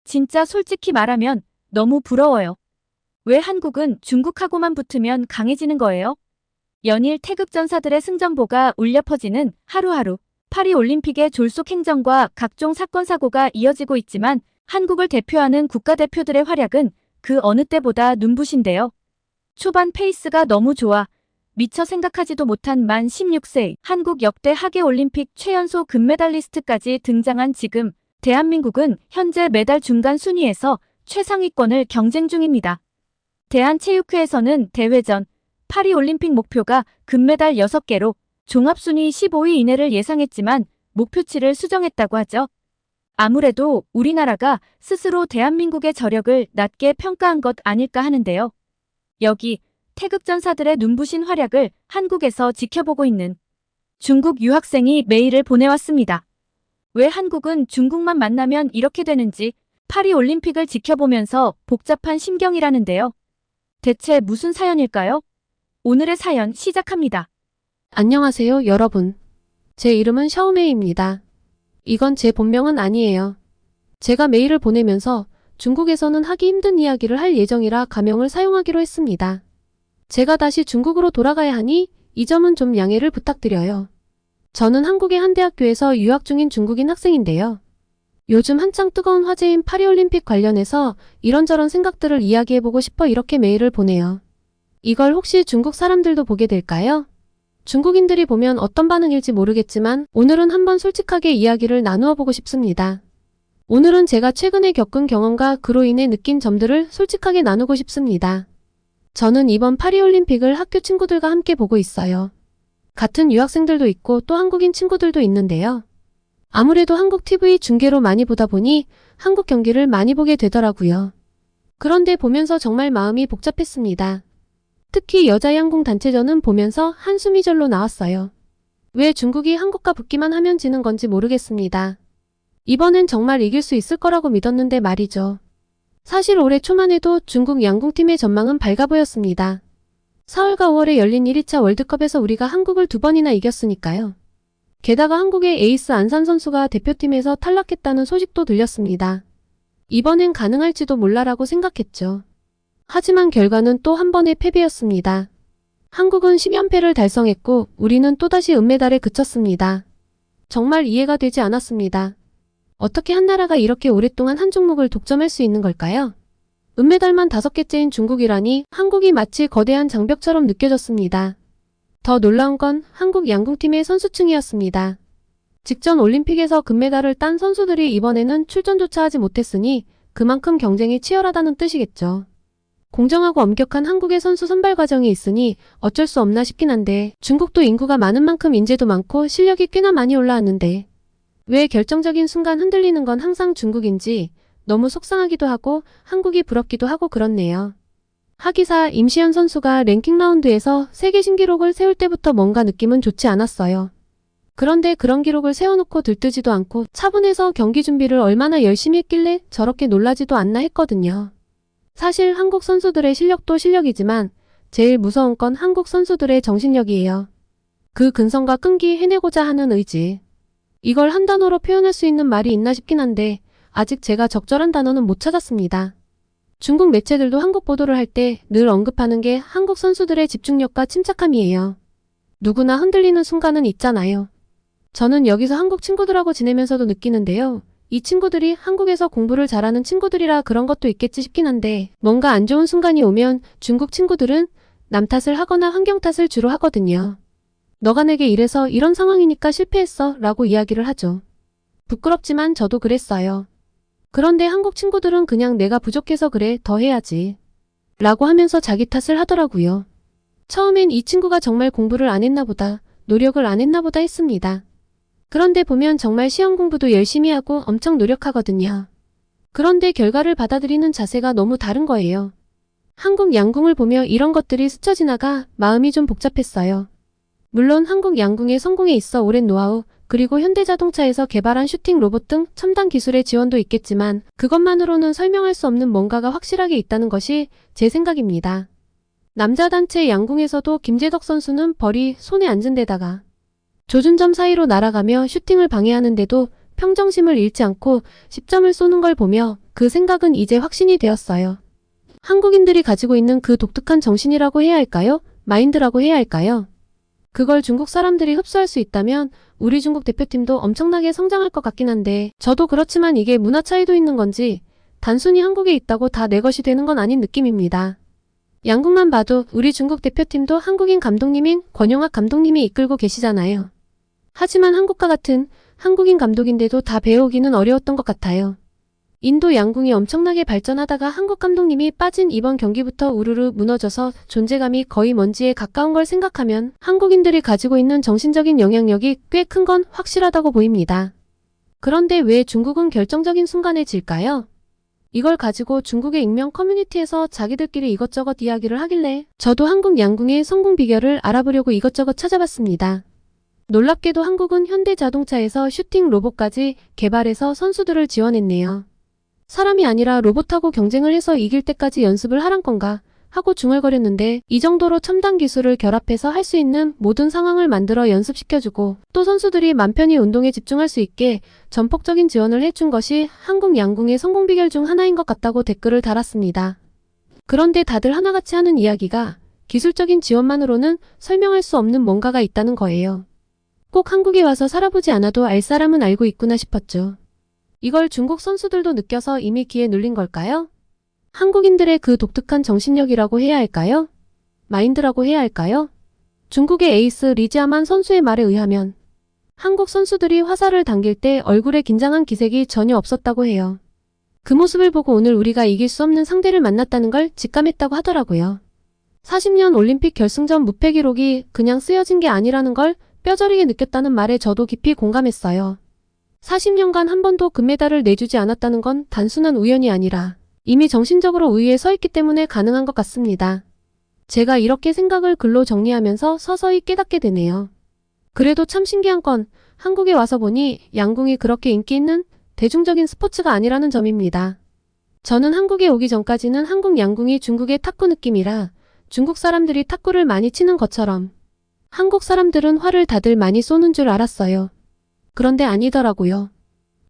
진짜 솔직히 말하면 너무 부러워요. 왜 한국은 중국하고만 붙으면 강해지는 거예요? 연일 태극전사들의 승전보가 울려 퍼지는 하루하루. 파리올림픽의 졸속 행정과 각종 사건 사고가 이어지고 있지만 한국을 대표하는 국가대표들의 활약은 그 어느 때보다 눈부신데요. 초반 페이스가 너무 좋아 미처 생각하지도 못한 만 16세 한국 역대 하계올림픽 최연소 금메달리스트까지 등장한 지금 대한민국은 현재 메달 중간 순위에서 최상위권을 경쟁 중입니다. 대한체육회에서는 대회 전 파리올림픽 목표가 금메달 6개로 종합순위 15위 이내를 예상했지만 목표치를 수정했다고 하죠. 아무래도 우리나라가 스스로 대한민국의 저력을 낮게 평가한 것 아닐까 하는데요. 여기 태극전사들의 눈부신 활약을 한국에서 지켜보고 있는 중국 유학생이 메일을 보내왔습니다. 왜 한국은 중국만 만나면 이렇게 되는지 파리올림픽을 지켜보면서 복잡한 심경이라는데요. 대체 무슨 사연일까요? 오늘의 사연 시작합니다. 안녕하세요, 여러분. 제 이름은 샤오메이입니다. 이건 제 본명은 아니에요. 제가 메일을 보내면서 중국에서는 하기 힘든 이야기를 할 예정이라 가명을 사용하기로 했습니다. 제가 다시 중국으로 돌아가야 하니 이 점은 좀 양해를 부탁드려요. 저는 한국의 한 대학교에서 유학 중인 중국인 학생인데요. 요즘 한창 뜨거운 화제인 파리올림픽 관련해서 이런저런 생각들을 이야기해보고 싶어 이렇게 메일을 보내요. 이걸 혹시 중국 사람들도 보게 될까요? 중국인들이 보면 어떤 반응일지 모르겠지만 오늘은 한번 솔직하게 이야기를 나누어 보고 싶습니다. 오늘은 제가 최근에 겪은 경험과 그로 인해 느낀 점들을 솔직하게 나누고 싶습니다. 저는 이번 파리올림픽을 학교 친구들과 함께 보고 있어요. 같은 유학생들도 있고 또 한국인 친구들도 있는데요. 아무래도 한국 TV 중계로 많이 보다 보니 한국 경기를 많이 보게 되더라고요. 그런데 보면서 정말 마음이 복잡했습니다. 특히 여자 양궁 단체전은 보면서 한숨이 절로 나왔어요. 왜 중국이 한국과 붙기만 하면 지는 건지 모르겠습니다. 이번엔 정말 이길 수 있을 거라고 믿었는데 말이죠. 사실 올해 초만 해도 중국 양궁팀의 전망은 밝아 보였습니다. 4월과 5월에 열린 1회차 월드컵에서 우리가 한국을 2번이나 이겼으니까요. 게다가 한국의 에이스 안산 선수가 대표팀에서 탈락했다는 소식도 들렸습니다. 이번엔 가능할지도 몰라라고 생각했죠. 하지만 결과는 또 한 번의 패배였습니다. 한국은 10연패를 달성했고 우리는 또다시 은메달에 그쳤습니다. 정말 이해가 되지 않았습니다. 어떻게 한 나라가 이렇게 오랫동안 한 종목을 독점할 수 있는 걸까요? 은메달만 5개째인 중국이라니 한국이 마치 거대한 장벽처럼 느껴졌습니다. 더 놀라운 건 한국 양궁팀의 선수층이었습니다. 직전 올림픽에서 금메달을 딴 선수들이 이번에는 출전조차 하지 못했으니 그만큼 경쟁이 치열하다는 뜻이겠죠. 공정하고 엄격한 한국의 선수 선발 과정이 있으니 어쩔 수 없나 싶긴 한데 중국도 인구가 많은 만큼 인재도 많고 실력이 꽤나 많이 올라왔는데 왜 결정적인 순간 흔들리는 건 항상 중국인지 너무 속상하기도 하고 한국이 부럽기도 하고 그렇네요. 하기사 임시현 선수가 랭킹 라운드에서 세계 신기록을 세울 때부터 뭔가 느낌은 좋지 않았어요. 그런데 그런 기록을 세워놓고 들뜨지도 않고 차분해서 경기 준비를 얼마나 열심히 했길래 저렇게 놀라지도 않나 했거든요. 사실 한국 선수들의 실력도 실력이지만 제일 무서운 건 한국 선수들의 정신력이에요. 그 근성과 끈기 해내고자 하는 의지. 이걸 한 단어로 표현할 수 있는 말이 있나 싶긴 한데 아직 제가 적절한 단어는 못 찾았습니다. 중국 매체들도 한국 보도를 할 때 늘 언급하는 게 한국 선수들의 집중력과 침착함이에요. 누구나 흔들리는 순간은 있잖아요. 저는 여기서 한국 친구들하고 지내면서도 느끼는데요. 이 친구들이 한국에서 공부를 잘하는 친구들이라 그런 것도 있겠지 싶긴 한데 뭔가 안 좋은 순간이 오면 중국 친구들은 남 탓을 하거나 환경 탓을 주로 하거든요. 너가 내게 이래서 이런 상황이니까 실패했어 라고 이야기를 하죠. 부끄럽지만 저도 그랬어요. 그런데 한국 친구들은 그냥 내가 부족해서 그래 더 해야지 라고 하면서 자기 탓을 하더라고요. 처음엔 이 친구가 정말 공부를 안 했나 보다, 노력을 안 했나 보다 했습니다. 그런데 보면 정말 시험 공부도 열심히 하고 엄청 노력하거든요. 그런데 결과를 받아들이는 자세가 너무 다른 거예요. 한국 양궁을 보며 이런 것들이 스쳐 지나가 마음이 좀 복잡했어요. 물론 한국 양궁의 성공에 있어 오랜 노하우, 그리고 현대자동차에서 개발한 슈팅 로봇 등 첨단 기술의 지원도 있겠지만 그것만으로는 설명할 수 없는 뭔가가 확실하게 있다는 것이 제 생각입니다. 남자 단체 양궁에서도 김재덕 선수는 벌이 손에 앉은 데다가 조준점 사이로 날아가며 슈팅을 방해하는데도 평정심을 잃지 않고 10점을 쏘는 걸 보며 그 생각은 이제 확신이 되었어요. 한국인들이 가지고 있는 그 독특한 정신이라고 해야 할까요? 마인드라고 해야 할까요? 그걸 중국 사람들이 흡수할 수 있다면 우리 중국 대표팀도 엄청나게 성장할 것 같긴 한데 저도 그렇지만 이게 문화 차이도 있는 건지 단순히 한국에 있다고 다 내 것이 되는 건 아닌 느낌입니다. 양국만 봐도 우리 중국 대표팀도 한국인 감독님인 권용학 감독님이 이끌고 계시잖아요. 하지만 한국과 같은 한국인 감독인데도 다 배우기는 어려웠던 것 같아요. 인도 양궁이 엄청나게 발전하다가 한국 감독님이 빠진 이번 경기부터 우르르 무너져서 존재감이 거의 먼지에 가까운 걸 생각하면 한국인들이 가지고 있는 정신적인 영향력이 꽤 큰 건 확실하다고 보입니다. 그런데 왜 중국은 결정적인 순간에 질까요? 이걸 가지고 중국의 익명 커뮤니티에서 자기들끼리 이것저것 이야기를 하길래 저도 한국 양궁의 성공 비결을 알아보려고 이것저것 찾아봤습니다. 놀랍게도 한국은 현대자동차에서 슈팅 로봇까지 개발해서 선수들을 지원했네요. 사람이 아니라 로봇하고 경쟁을 해서 이길 때까지 연습을 하란 건가 하고 중얼거렸는데 이 정도로 첨단 기술을 결합해서 할 수 있는 모든 상황을 만들어 연습시켜주고 또 선수들이 맘 편히 운동에 집중할 수 있게 전폭적인 지원을 해준 것이 한국 양궁의 성공 비결 중 하나인 것 같다고 댓글을 달았습니다. 그런데 다들 하나같이 하는 이야기가 기술적인 지원만으로는 설명할 수 없는 뭔가가 있다는 거예요. 꼭 한국에 와서 살아보지 않아도 알 사람은 알고 있구나 싶었죠. 이걸 중국 선수들도 느껴서 이미 귀에 눌린 걸까요? 한국인들의 그 독특한 정신력이라고 해야 할까요? 마인드라고 해야 할까요? 중국의 에이스 리지아만 선수의 말에 의하면 한국 선수들이 화살을 당길 때 얼굴에 긴장한 기색이 전혀 없었다고 해요. 그 모습을 보고 오늘 우리가 이길 수 없는 상대를 만났다는 걸 직감했다고 하더라고요. 40년 올림픽 결승전 무패 기록이 그냥 쓰여진 게 아니라는 걸 뼈저리게 느꼈다는 말에 저도 깊이 공감했어요. 40년간 한 번도 금메달을 내주지 않았다는 건 단순한 우연이 아니라 이미 정신적으로 우위에 서 있기 때문에 가능한 것 같습니다. 제가 이렇게 생각을 글로 정리하면서 서서히 깨닫게 되네요. 그래도 참 신기한 건 한국에 와서 보니 양궁이 그렇게 인기 있는 대중적인 스포츠가 아니라는 점입니다. 저는 한국에 오기 전까지는 한국 양궁이 중국의 탁구 느낌이라 중국 사람들이 탁구를 많이 치는 것처럼 한국 사람들은 활을 다들 많이 쏘는 줄 알았어요. 그런데 아니더라고요.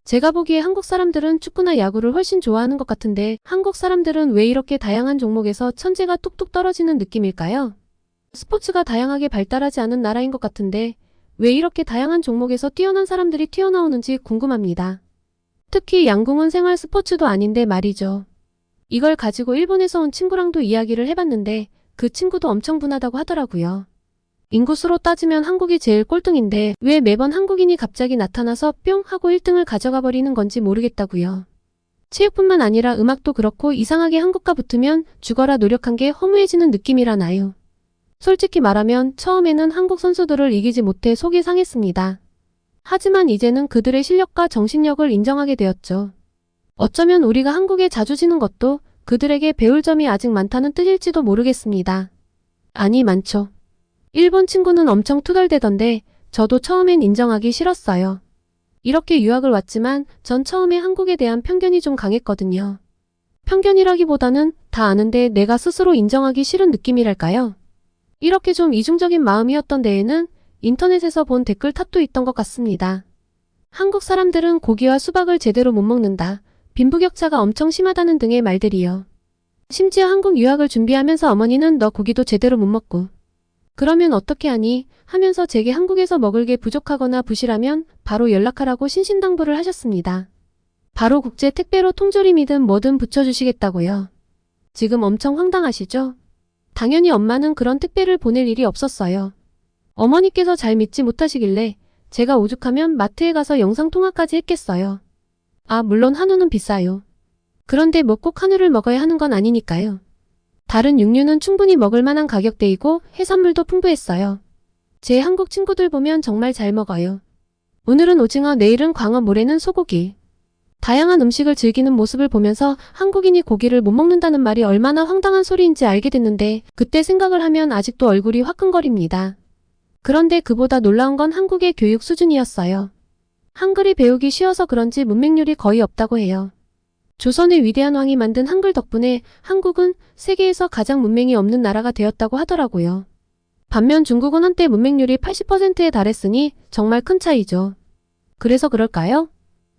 제가 보기에 한국 사람들은 축구나 야구를 훨씬 좋아하는 것 같은데 한국 사람들은 왜 이렇게 다양한 종목에서 천재가 뚝뚝 떨어지는 느낌일까요? 스포츠가 다양하게 발달하지 않은 나라인 것 같은데 왜 이렇게 다양한 종목에서 뛰어난 사람들이 튀어나오는지 궁금합니다. 특히 양궁은 생활 스포츠도 아닌데 말이죠. 이걸 가지고 일본에서 온 친구랑도 이야기를 해봤는데 그 친구도 엄청 분하다고 하더라고요. 인구수로 따지면 한국이 제일 꼴등인데 왜 매번 한국인이 갑자기 나타나서 뿅 하고 1등을 가져가 버리는 건지 모르겠다고요. 체육뿐만 아니라 음악도 그렇고 이상하게 한국과 붙으면 죽어라 노력한 게 허무해지는 느낌이라나요. 솔직히 말하면 처음에는 한국 선수들을 이기지 못해 속이 상했습니다. 하지만 이제는 그들의 실력과 정신력을 인정하게 되었죠. 어쩌면 우리가 한국에 자주 지는 것도 그들에게 배울 점이 아직 많다는 뜻일지도 모르겠습니다. 아니 많죠. 일본 친구는 엄청 투덜대던데 저도 처음엔 인정하기 싫었어요. 이렇게 유학을 왔지만 전 처음에 한국에 대한 편견이 좀 강했거든요. 편견이라기보다는 다 아는데 내가 스스로 인정하기 싫은 느낌이랄까요? 이렇게 좀 이중적인 마음이었던 데에는 인터넷에서 본 댓글 탓도 있던 것 같습니다. 한국 사람들은 고기와 수박을 제대로 못 먹는다. 빈부격차가 엄청 심하다는 등의 말들이요. 심지어 한국 유학을 준비하면서 어머니는 너 고기도 제대로 못 먹고 그러면 어떻게 하니? 하면서 제게 한국에서 먹을 게 부족하거나 부실하면 바로 연락하라고 신신당부를 하셨습니다. 바로 국제 택배로 통조림이든 뭐든 붙여주시겠다고요. 지금 엄청 황당하시죠? 당연히 엄마는 그런 택배를 보낼 일이 없었어요. 어머니께서 잘 믿지 못하시길래 제가 오죽하면 마트에 가서 영상통화까지 했겠어요. 아, 물론 한우는 비싸요. 그런데 뭐 꼭 한우를 먹어야 하는 건 아니니까요. 다른 육류는 충분히 먹을 만한 가격대이고 해산물도 풍부했어요. 제 한국 친구들 보면 정말 잘 먹어요. 오늘은 오징어, 내일은 광어, 모레는 소고기. 다양한 음식을 즐기는 모습을 보면서 한국인이 고기를 못 먹는다는 말이 얼마나 황당한 소리인지 알게 됐는데 그때 생각을 하면 아직도 얼굴이 화끈거립니다. 그런데 그보다 놀라운 건 한국의 교육 수준이었어요. 한글이 배우기 쉬워서 그런지 문맹률이 거의 없다고 해요. 조선의 위대한 왕이 만든 한글 덕분에 한국은 세계에서 가장 문맹이 없는 나라가 되었다고 하더라고요. 반면 중국은 한때 문맹률이 80%에 달했으니 정말 큰 차이죠. 그래서 그럴까요?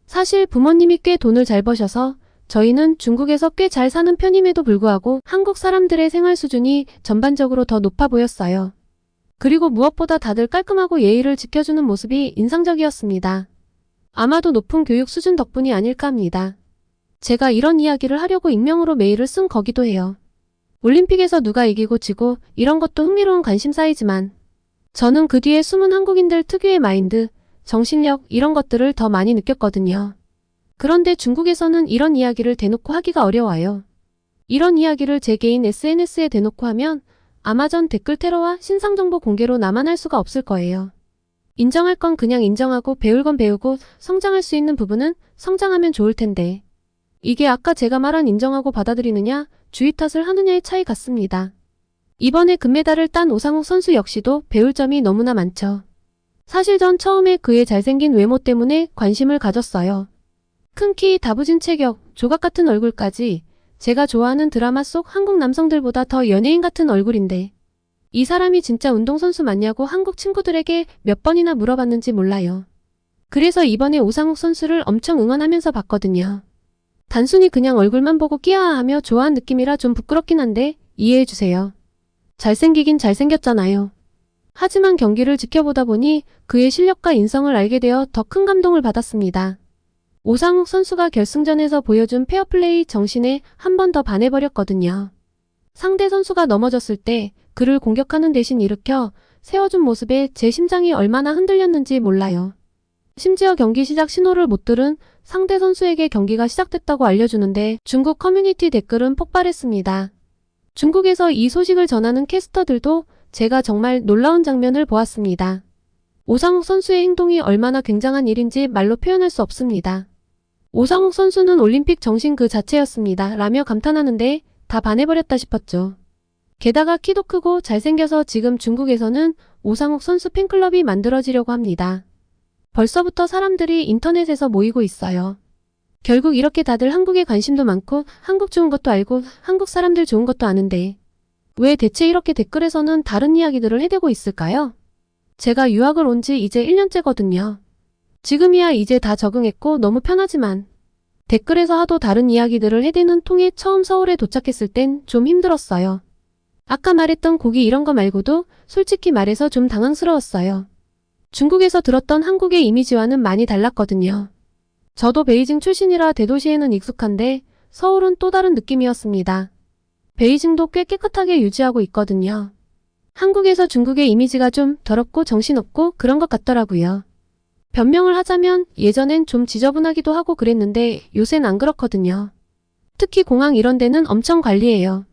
사실 부모님이 꽤 돈을 잘 버셔서 저희는 중국에서 꽤 잘 사는 편임에도 불구하고 한국 사람들의 생활 수준이 전반적으로 더 높아 보였어요. 그리고 무엇보다 다들 깔끔하고 예의를 지켜주는 모습이 인상적이었습니다. 아마도 높은 교육 수준 덕분이 아닐까 합니다. 제가 이런 이야기를 하려고 익명으로 메일을 쓴 거기도 해요. 올림픽에서 누가 이기고 지고 이런 것도 흥미로운 관심사이지만 저는 그 뒤에 숨은 한국인들 특유의 마인드, 정신력 이런 것들을 더 많이 느꼈거든요. 그런데 중국에서는 이런 이야기를 대놓고 하기가 어려워요. 이런 이야기를 제 개인 SNS에 대놓고 하면 아마 전 댓글 테러와 신상정보 공개로 나만 할 수가 없을 거예요. 인정할 건 그냥 인정하고 배울 건 배우고 성장할 수 있는 부분은 성장하면 좋을 텐데. 이게 아까 제가 말한 인정하고 받아들이느냐, 주의 탓을 하느냐의 차이 같습니다. 이번에 금메달을 딴 오상욱 선수 역시도 배울 점이 너무나 많죠. 사실 전 처음에 그의 잘생긴 외모 때문에 관심을 가졌어요. 큰 키, 다부진 체격, 조각 같은 얼굴까지 제가 좋아하는 드라마 속 한국 남성들보다 더 연예인 같은 얼굴인데 이 사람이 진짜 운동선수 맞냐고 한국 친구들에게 몇 번이나 물어봤는지 몰라요. 그래서 이번에 오상욱 선수를 엄청 응원하면서 봤거든요. 단순히 그냥 얼굴만 보고 끼아하며 좋아한 느낌이라 좀 부끄럽긴 한데 이해해주세요. 잘생기긴 잘생겼잖아요. 하지만 경기를 지켜보다 보니 그의 실력과 인성을 알게 되어 더 큰 감동을 받았습니다. 오상욱 선수가 결승전에서 보여준 페어플레이 정신에 한 번 더 반해버렸거든요. 상대 선수가 넘어졌을 때 그를 공격하는 대신 일으켜 세워준 모습에 제 심장이 얼마나 흔들렸는지 몰라요. 심지어 경기 시작 신호를 못 들은 상대 선수에게 경기가 시작됐다고 알려주는데 중국 커뮤니티 댓글은 폭발했습니다. 중국에서 이 소식을 전하는 캐스터들도 제가 정말 놀라운 장면을 보았습니다. 오상욱 선수의 행동이 얼마나 굉장한 일인지 말로 표현할 수 없습니다. 오상욱 선수는 올림픽 정신 그 자체였습니다. 라며 감탄하는데 다 반해버렸다 싶었죠. 게다가 키도 크고 잘생겨서 지금 중국에서는 오상욱 선수 팬클럽이 만들어지려고 합니다. 벌써부터 사람들이 인터넷에서 모이고 있어요. 결국 이렇게 다들 한국에 관심도 많고 한국 좋은 것도 알고 한국 사람들 좋은 것도 아는데 왜 대체 이렇게 댓글에서는 다른 이야기들을 해대고 있을까요? 제가 유학을 온 지 이제 1년째거든요. 지금이야 이제 다 적응했고 너무 편하지만 댓글에서 하도 다른 이야기들을 해대는 통에 처음 서울에 도착했을 땐 좀 힘들었어요. 아까 말했던 고기 이런 거 말고도 솔직히 말해서 좀 당황스러웠어요. 중국에서 들었던 한국의 이미지와는 많이 달랐거든요. 저도 베이징 출신이라 대도시에는 익숙한데 서울은 또 다른 느낌이었습니다. 베이징도 꽤 깨끗하게 유지하고 있거든요. 한국에서 중국의 이미지가 좀 더럽고 정신없고 그런 것 같더라고요. 변명을 하자면 예전엔 좀 지저분하기도 하고 그랬는데 요샌 안 그렇거든요. 특히 공항 이런 데는 엄청 관리해요.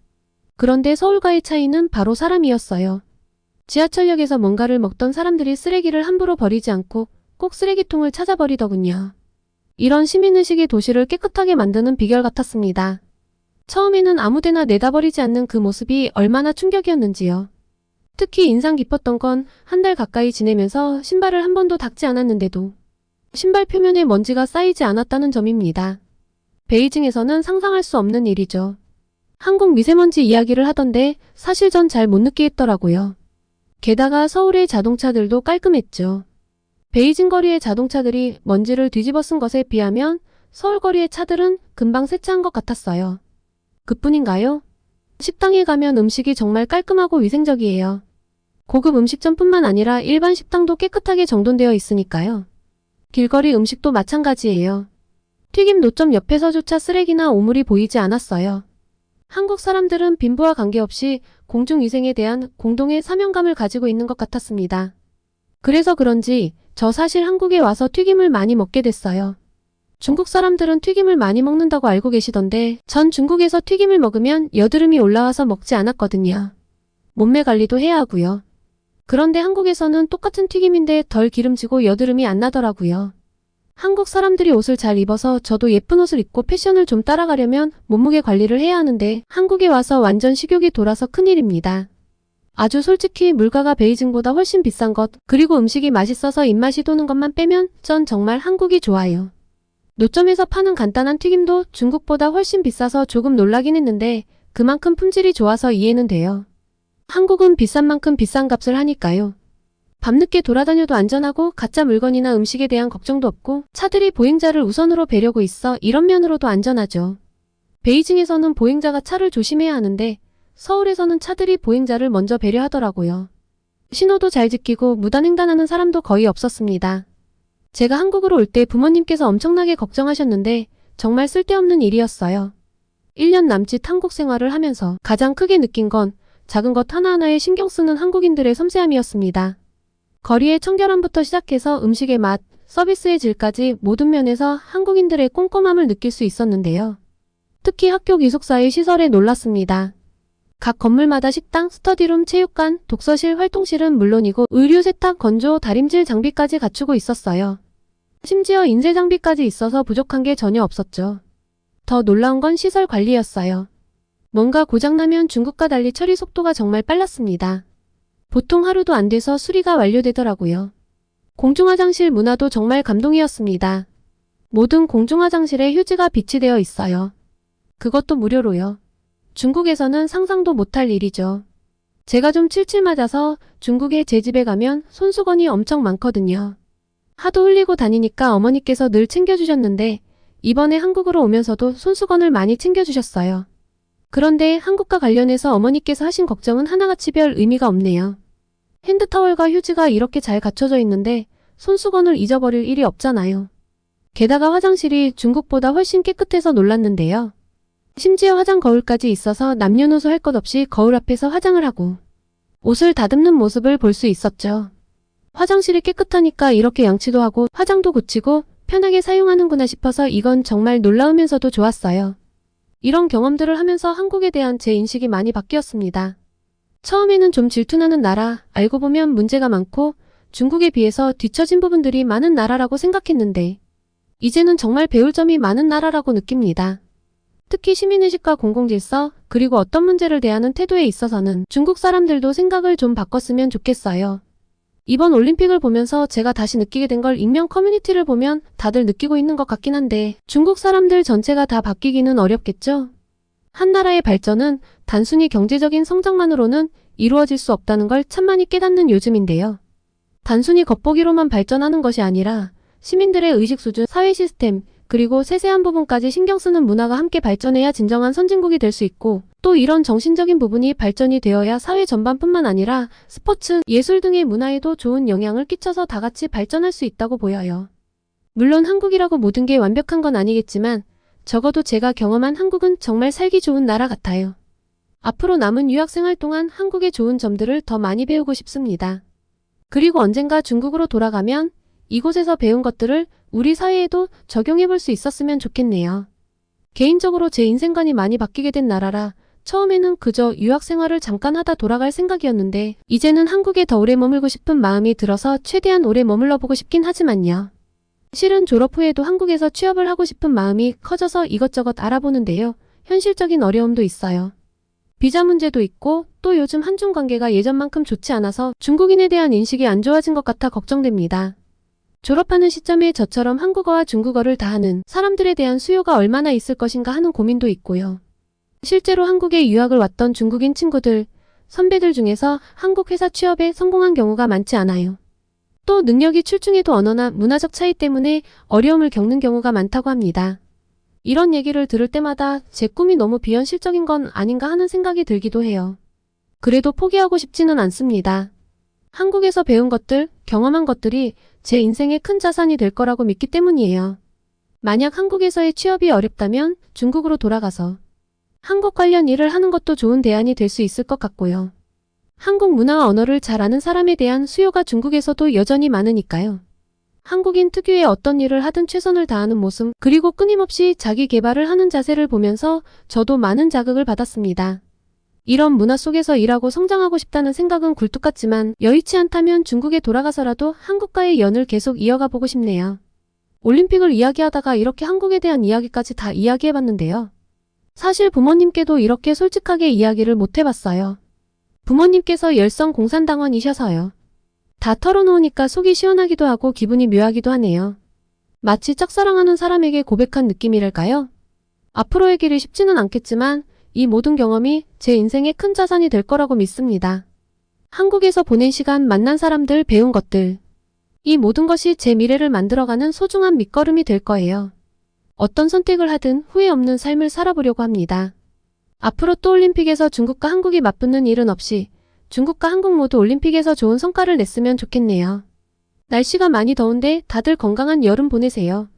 그런데 서울과의 차이는 바로 사람이었어요. 지하철역에서 뭔가를 먹던 사람들이 쓰레기를 함부로 버리지 않고 꼭 쓰레기통을 찾아버리더군요. 이런 시민의식이 도시를 깨끗하게 만드는 비결 같았습니다. 처음에는 아무데나 내다 버리지 않는 그 모습이 얼마나 충격이었는지요. 특히 인상 깊었던 건 한 달 가까이 지내면서 신발을 한 번도 닦지 않았는데도 신발 표면에 먼지가 쌓이지 않았다는 점입니다. 베이징에서는 상상할 수 없는 일이죠. 한국 미세먼지 이야기를 하던데 사실 전 잘 못 느끼겠더라고요. 게다가 서울의 자동차들도 깔끔했죠. 베이징 거리의 자동차들이 먼지를 뒤집어 쓴 것에 비하면 서울 거리의 차들은 금방 세차한 것 같았어요. 그뿐인가요? 식당에 가면 음식이 정말 깔끔하고 위생적이에요. 고급 음식점뿐만 아니라 일반 식당도 깨끗하게 정돈되어 있으니까요. 길거리 음식도 마찬가지예요. 튀김 노점 옆에서조차 쓰레기나 오물이 보이지 않았어요. 한국 사람들은 빈부와 관계없이 공중위생에 대한 공동의 사명감을 가지고 있는 것 같았습니다. 그래서 그런지 저 사실 한국에 와서 튀김을 많이 먹게 됐어요. 중국 사람들은 튀김을 많이 먹는다고 알고 계시던데 전 중국에서 튀김을 먹으면 여드름이 올라와서 먹지 않았거든요. 몸매 관리도 해야 하고요. 그런데 한국에서는 똑같은 튀김인데 덜 기름지고 여드름이 안 나더라고요. 한국 사람들이 옷을 잘 입어서 저도 예쁜 옷을 입고 패션을 좀 따라가려면 몸무게 관리를 해야 하는데 한국에 와서 완전 식욕이 돌아서 큰일입니다. 아주 솔직히 물가가 베이징보다 훨씬 비싼 것, 그리고 음식이 맛있어서 입맛이 도는 것만 빼면 전 정말 한국이 좋아요. 노점에서 파는 간단한 튀김도 중국보다 훨씬 비싸서 조금 놀라긴 했는데 그만큼 품질이 좋아서 이해는 돼요. 한국은 비싼 만큼 비싼 값을 하니까요. 밤늦게 돌아다녀도 안전하고 가짜 물건이나 음식에 대한 걱정도 없고 차들이 보행자를 우선으로 배려고 있어 이런 면으로도 안전하죠. 베이징에서는 보행자가 차를 조심해야 하는데 서울에서는 차들이 보행자를 먼저 배려하더라고요. 신호도 잘 지키고 무단횡단하는 사람도 거의 없었습니다. 제가 한국으로 올 때 부모님께서 엄청나게 걱정하셨는데 정말 쓸데없는 일이었어요. 1년 남짓 한국 생활을 하면서 가장 크게 느낀 건 작은 것 하나하나에 신경 쓰는 한국인들의 섬세함이었습니다. 거리의 청결함부터 시작해서 음식의 맛, 서비스의 질까지 모든 면에서 한국인들의 꼼꼼함을 느낄 수 있었는데요. 특히 학교 기숙사의 시설에 놀랐습니다. 각 건물마다 식당, 스터디룸, 체육관, 독서실, 활동실은 물론이고 의류 세탁, 건조, 다림질 장비까지 갖추고 있었어요. 심지어 인쇄 장비까지 있어서 부족한 게 전혀 없었죠. 더 놀라운 건 시설 관리였어요. 뭔가 고장나면 중국과 달리 처리 속도가 정말 빨랐습니다. 보통 하루도 안 돼서 수리가 완료되더라고요. 공중화장실 문화도 정말 감동이었습니다. 모든 공중화장실에 휴지가 비치되어 있어요. 그것도 무료로요. 중국에서는 상상도 못할 일이죠. 제가 좀 칠칠 맞아서 중국에 제 집에 가면 손수건이 엄청 많거든요. 하도 흘리고 다니니까 어머니께서 늘 챙겨주셨는데 이번에 한국으로 오면서도 손수건을 많이 챙겨주셨어요. 그런데 한국과 관련해서 어머니께서 하신 걱정은 하나같이 별 의미가 없네요. 핸드타월과 휴지가 이렇게 잘 갖춰져 있는데 손수건을 잊어버릴 일이 없잖아요. 게다가 화장실이 중국보다 훨씬 깨끗해서 놀랐는데요. 심지어 화장 거울까지 있어서 남녀노소 할 것 없이 거울 앞에서 화장을 하고 옷을 다듬는 모습을 볼 수 있었죠. 화장실이 깨끗하니까 이렇게 양치도 하고 화장도 고치고 편하게 사용하는구나 싶어서 이건 정말 놀라우면서도 좋았어요. 이런 경험들을 하면서 한국에 대한 제 인식이 많이 바뀌었습니다. 처음에는 좀 질투나는 나라, 알고 보면 문제가 많고 중국에 비해서 뒤처진 부분들이 많은 나라라고 생각했는데 이제는 정말 배울 점이 많은 나라라고 느낍니다. 특히 시민의식과 공공질서, 그리고 어떤 문제를 대하는 태도에 있어서는 중국 사람들도 생각을 좀 바꿨으면 좋겠어요. 이번 올림픽을 보면서 제가 다시 느끼게 된 걸 익명 커뮤니티를 보면 다들 느끼고 있는 것 같긴 한데 중국 사람들 전체가 다 바뀌기는 어렵겠죠? 한 나라의 발전은 단순히 경제적인 성장만으로는 이루어질 수 없다는 걸 참 많이 깨닫는 요즘인데요. 단순히 겉보기로만 발전하는 것이 아니라 시민들의 의식 수준, 사회 시스템, 그리고 세세한 부분까지 신경 쓰는 문화가 함께 발전해야 진정한 선진국이 될 수 있고 또 이런 정신적인 부분이 발전이 되어야 사회 전반뿐만 아니라 스포츠, 예술 등의 문화에도 좋은 영향을 끼쳐서 다 같이 발전할 수 있다고 보여요. 물론 한국이라고 모든 게 완벽한 건 아니겠지만 적어도 제가 경험한 한국은 정말 살기 좋은 나라 같아요. 앞으로 남은 유학생활 동안 한국의 좋은 점들을 더 많이 배우고 싶습니다. 그리고 언젠가 중국으로 돌아가면 이곳에서 배운 것들을 우리 사회에도 적용해볼 수 있었으면 좋겠네요. 개인적으로 제 인생관이 많이 바뀌게 된 나라라 처음에는 그저 유학생활을 잠깐 하다 돌아갈 생각이었는데 이제는 한국에 더 오래 머물고 싶은 마음이 들어서 최대한 오래 머물러 보고 싶긴 하지만요. 실은 졸업 후에도 한국에서 취업을 하고 싶은 마음이 커져서 이것저것 알아보는데요. 현실적인 어려움도 있어요. 비자 문제도 있고 또 요즘 한중 관계가 예전만큼 좋지 않아서 중국인에 대한 인식이 안 좋아진 것 같아 걱정됩니다. 졸업하는 시점에 저처럼 한국어와 중국어를 다 하는 사람들에 대한 수요가 얼마나 있을 것인가 하는 고민도 있고요. 실제로 한국에 유학을 왔던 중국인 친구들, 선배들 중에서 한국 회사 취업에 성공한 경우가 많지 않아요. 또 능력이 출중해도 언어나 문화적 차이 때문에 어려움을 겪는 경우가 많다고 합니다. 이런 얘기를 들을 때마다 제 꿈이 너무 비현실적인 건 아닌가 하는 생각이 들기도 해요. 그래도 포기하고 싶지는 않습니다. 한국에서 배운 것들, 경험한 것들이 제 인생의 큰 자산이 될 거라고 믿기 때문이에요. 만약 한국에서의 취업이 어렵다면 중국으로 돌아가서 한국 관련 일을 하는 것도 좋은 대안이 될 수 있을 것 같고요. 한국 문화와 언어를 잘 아는 사람에 대한 수요가 중국에서도 여전히 많으니까요. 한국인 특유의 어떤 일을 하든 최선을 다하는 모습, 그리고 끊임없이 자기 개발을 하는 자세를 보면서 저도 많은 자극을 받았습니다. 이런 문화 속에서 일하고 성장하고 싶다는 생각은 굴뚝 같지만 여의치 않다면 중국에 돌아가서라도 한국과의 연을 계속 이어가 보고 싶네요. 올림픽을 이야기하다가 이렇게 한국에 대한 이야기까지 다 이야기해봤는데요. 사실 부모님께도 이렇게 솔직하게 이야기를 못 해봤어요. 부모님께서 열성 공산당원이셔서요. 다 털어놓으니까 속이 시원하기도 하고 기분이 묘하기도 하네요. 마치 짝사랑하는 사람에게 고백한 느낌이랄까요? 앞으로의 길이 쉽지는 않겠지만 이 모든 경험이 제 인생의 큰 자산이 될 거라고 믿습니다. 한국에서 보낸 시간, 만난 사람들, 배운 것들. 이 모든 것이 제 미래를 만들어가는 소중한 밑거름이 될 거예요. 어떤 선택을 하든 후회 없는 삶을 살아보려고 합니다. 앞으로 또 올림픽에서 중국과 한국이 맞붙는 일은 없이 중국과 한국 모두 올림픽에서 좋은 성과를 냈으면 좋겠네요. 날씨가 많이 더운데 다들 건강한 여름 보내세요.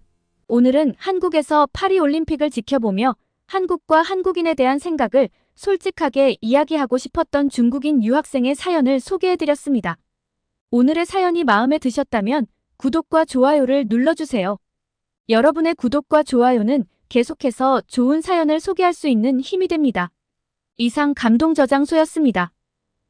오늘은 한국에서 파리올림픽을 지켜보며 한국과 한국인에 대한 생각을 솔직하게 이야기하고 싶었던 중국인 유학생의 사연을 소개해드렸습니다. 오늘의 사연이 마음에 드셨다면 구독과 좋아요를 눌러주세요. 여러분의 구독과 좋아요는 계속해서 좋은 사연을 소개할 수 있는 힘이 됩니다. 이상 감동저장소였습니다.